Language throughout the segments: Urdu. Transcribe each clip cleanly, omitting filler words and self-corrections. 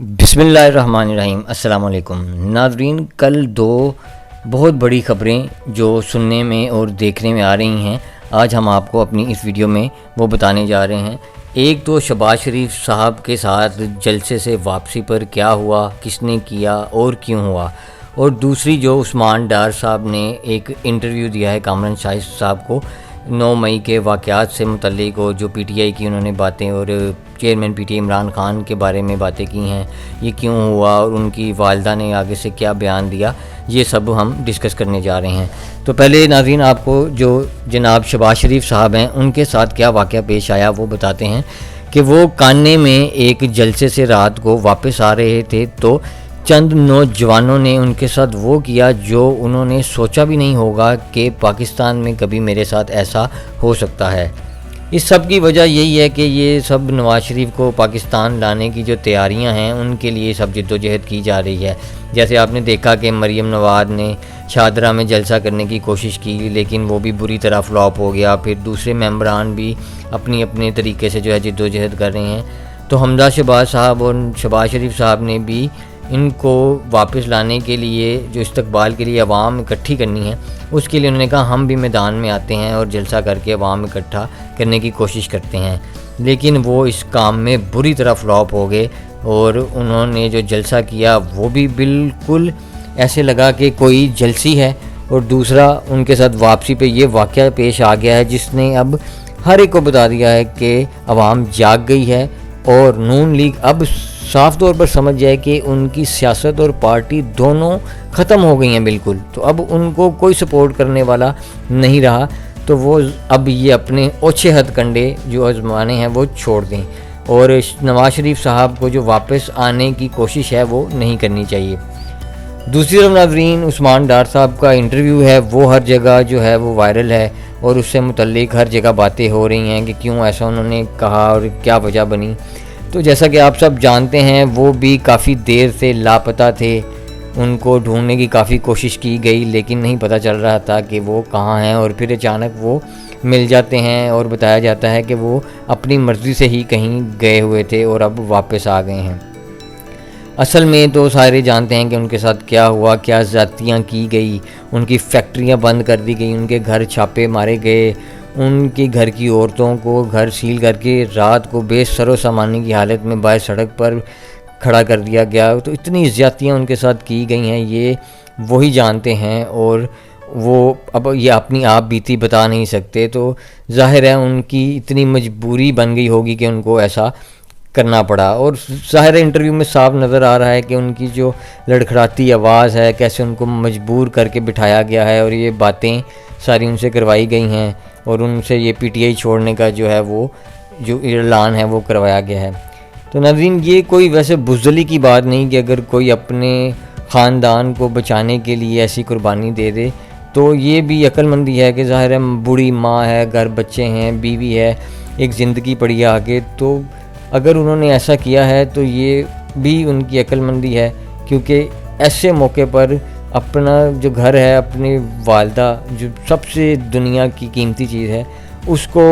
بسم اللہ الرحمن الرحیم۔ السلام علیکم ناظرین، کل دو بہت بڑی خبریں جو سننے میں اور دیکھنے میں آ رہی ہیں، آج ہم آپ کو اپنی اس ویڈیو میں وہ بتانے جا رہے ہیں۔ ایک تو شہباز شریف صاحب کے ساتھ جلسے سے واپسی پر کیا ہوا، کس نے کیا اور کیوں ہوا، اور دوسری جو عثمان ڈار صاحب نے ایک انٹرویو دیا ہے کامران شاہد صاحب کو 9 مئی کے واقعات سے متعلق، اور جو پی ٹی آئی کی انہوں نے باتیں اور chairman P T I Imran Khan کے بارے میں باتیں کی ہیں، یہ کیوں ہوا اور ان کی والدہ نے آگے سے کیا بیان دیا، یہ سب ہم ڈسکس کرنے جا رہے ہیں۔ تو پہلے ناظرین آپ کو جو جناب شہباز شریف صاحب ہیں ان کے ساتھ کیا واقعہ پیش آیا وہ بتاتے ہیں کہ وہ کاننے میں ایک جلسے سے رات کو واپس آ رہے تھے تو چند نوجوانوں نے ان کے ساتھ وہ کیا جو انہوں نے سوچا بھی نہیں ہوگا کہ پاکستان میں کبھی میرے ساتھ ایسا ہو سکتا ہے۔ اس سب کی وجہ یہی ہے کہ یہ سب نواز شریف کو پاکستان لانے کی جو تیاریاں ہیں ان کے لیے سب جدوجہد کی جا رہی ہے۔ جیسے آپ نے دیکھا کہ مریم نواز نے شاہدرہ میں جلسہ کرنے کی کوشش کی لیکن وہ بھی بری طرح فلاپ ہو گیا، پھر دوسرے ممبران بھی اپنے طریقے سے جو ہے جدوجہد کر رہے ہیں۔ تو حمزہ شہباز صاحب اور شہباز شریف صاحب نے بھی ان کو واپس لانے کے لیے جو استقبال کے لیے عوام اکٹھی کرنی ہے، اس کے لیے انہوں نے کہا ہم بھی میدان میں آتے ہیں اور جلسہ کر کے عوام اکٹھا کرنے کی کوشش کرتے ہیں، لیکن وہ اس کام میں بری طرح فلاپ ہو گئے اور انہوں نے جو جلسہ کیا وہ بھی بالکل ایسے لگا کہ کوئی جلسی ہے، اور دوسرا ان کے ساتھ واپسی پہ یہ واقعہ پیش آ گیا ہے جس نے اب ہر ایک کو بتا دیا ہے کہ عوام جاگ گئی ہے اور نون لیگ اب صاف طور پر سمجھ جائے کہ ان کی سیاست اور پارٹی دونوں ختم ہو گئی ہیں بالکل، تو اب ان کو کوئی سپورٹ کرنے والا نہیں رہا، تو وہ اب یہ اپنے اوچھے ہتھ کنڈے جو آزمانے ہیں وہ چھوڑ دیں، اور نواز شریف صاحب کو جو واپس آنے کی کوشش ہے وہ نہیں کرنی چاہیے۔ دوسری طرف ناظرین عثمان ڈار صاحب کا انٹرویو ہے وہ ہر جگہ جو ہے وہ وائرل ہے، اور اس سے متعلق ہر جگہ باتیں ہو رہی ہیں کہ کیوں ایسا انہوں نے کہا اور کیا وجہ بنی۔ تو جیسا کہ آپ سب جانتے ہیں وہ بھی کافی دیر سے لاپتہ تھے، ان کو ڈھونڈنے کی کافی کوشش کی گئی لیکن نہیں پتہ چل رہا تھا کہ وہ کہاں ہیں، اور پھر اچانک وہ مل جاتے ہیں اور بتایا جاتا ہے کہ وہ اپنی مرضی سے ہی کہیں گئے ہوئے تھے اور اب واپس آ گئے ہیں۔ اصل میں تو سارے جانتے ہیں کہ ان کے ساتھ کیا ہوا، کیا زیادتیاں کی گئی، ان کی فیکٹریاں بند کر دی گئی، ان کے گھر چھاپے مارے گئے، ان کے گھر کی عورتوں کو گھر سیل کر کے رات کو بے سر و سامانی کی حالت میں باہر سڑک پر کھڑا کر دیا گیا۔ تو اتنی زیادتیاں ان کے ساتھ کی گئی ہیں، یہ وہی جانتے ہیں، اور وہ اب یہ اپنی آپ بیتی بتا نہیں سکتے، تو ظاہر ہے ان کی اتنی مجبوری بن گئی ہوگی کہ ان کو ایسا کرنا پڑا۔ اور ظاہر انٹرویو میں صاف نظر آ رہا ہے کہ ان کی جو لڑکھڑاتی آواز ہے کیسے ان کو مجبور کر کے بٹھایا گیا ہے، اور یہ باتیں ساری ان سے کروائی گئی ہیں، اور ان سے یہ پی ٹی آئی چھوڑنے کا جو ہے وہ جو اعلان ہے وہ کروایا گیا ہے۔ تو ناظرین یہ کوئی ویسے بزدلی کی بات نہیں کہ اگر کوئی اپنے خاندان کو بچانے کے لیے ایسی قربانی دے دے، تو یہ بھی عقل مندی ہے کہ ظاہر ہے بوڑھی ماں ہے، گھر بچے ہیں، بیوی ہے، ایک زندگی پڑی ہے آگے، تو اگر انہوں نے ایسا کیا ہے تو یہ بھی ان کی عقل مندی ہے، کیونکہ ایسے موقع پر اپنا جو گھر ہے، اپنی والدہ جو سب سے دنیا کی قیمتی چیز ہے اس کو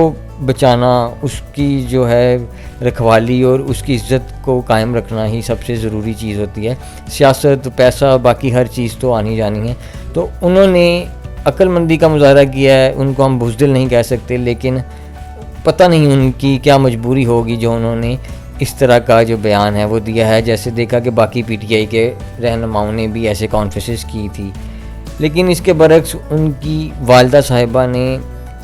بچانا، اس کی جو ہے رکھوالی اور اس کی عزت کو قائم رکھنا ہی سب سے ضروری چیز ہوتی ہے۔ سیاست، پیسہ، باقی ہر چیز تو آنی جانی ہے، تو انہوں نے عقل مندی کا مظاہرہ کیا ہے، ان کو ہم بزدل نہیں کہہ سکتے، لیکن پتہ نہیں ان کی کیا مجبوری ہوگی جو انہوں نے اس طرح کا جو بیان ہے وہ دیا ہے۔ جیسے دیکھا کہ باقی پی ٹی آئی کے رہنماؤں نے بھی ایسے کانفرنسز کی تھی، لیکن اس کے برعکس ان کی والدہ صاحبہ نے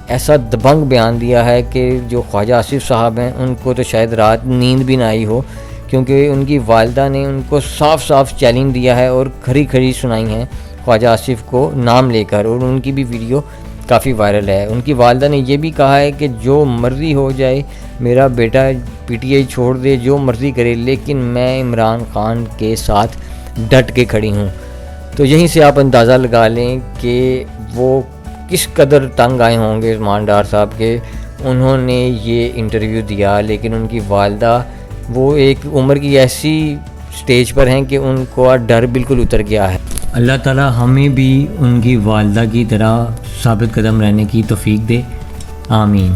ایسا دبنگ بیان دیا ہے کہ جو خواجہ آصف صاحب ہیں ان کو تو شاید رات نیند بھی نہ آئی ہو، کیونکہ ان کی والدہ نے ان کو صاف صاف چیلنج دیا ہے اور کھری کھری سنائی ہیں خواجہ آصف کو نام لے کر، اور ان کی بھی ویڈیو کافی وائرل ہے۔ ان کی والدہ نے یہ بھی کہا ہے کہ جو مرضی ہو جائے، میرا بیٹا پی ٹی آئی چھوڑ دے، جو مرضی کرے، لیکن میں عمران خان کے ساتھ ڈٹ کے کھڑی ہوں۔ تو یہیں سے آپ اندازہ لگا لیں کہ وہ کس قدر تنگ آئے ہوں گے عثمان ڈار صاحب کے، انہوں نے یہ انٹرویو دیا، لیکن ان کی والدہ وہ ایک عمر کی ایسی سٹیج پر ہیں کہ ان کو ڈر بالکل اتر گیا ہے۔ اللہ تعالیٰ ہمیں بھی ان کی والدہ کی طرح ثابت قدم رہنے کی توفیق دے، آمین۔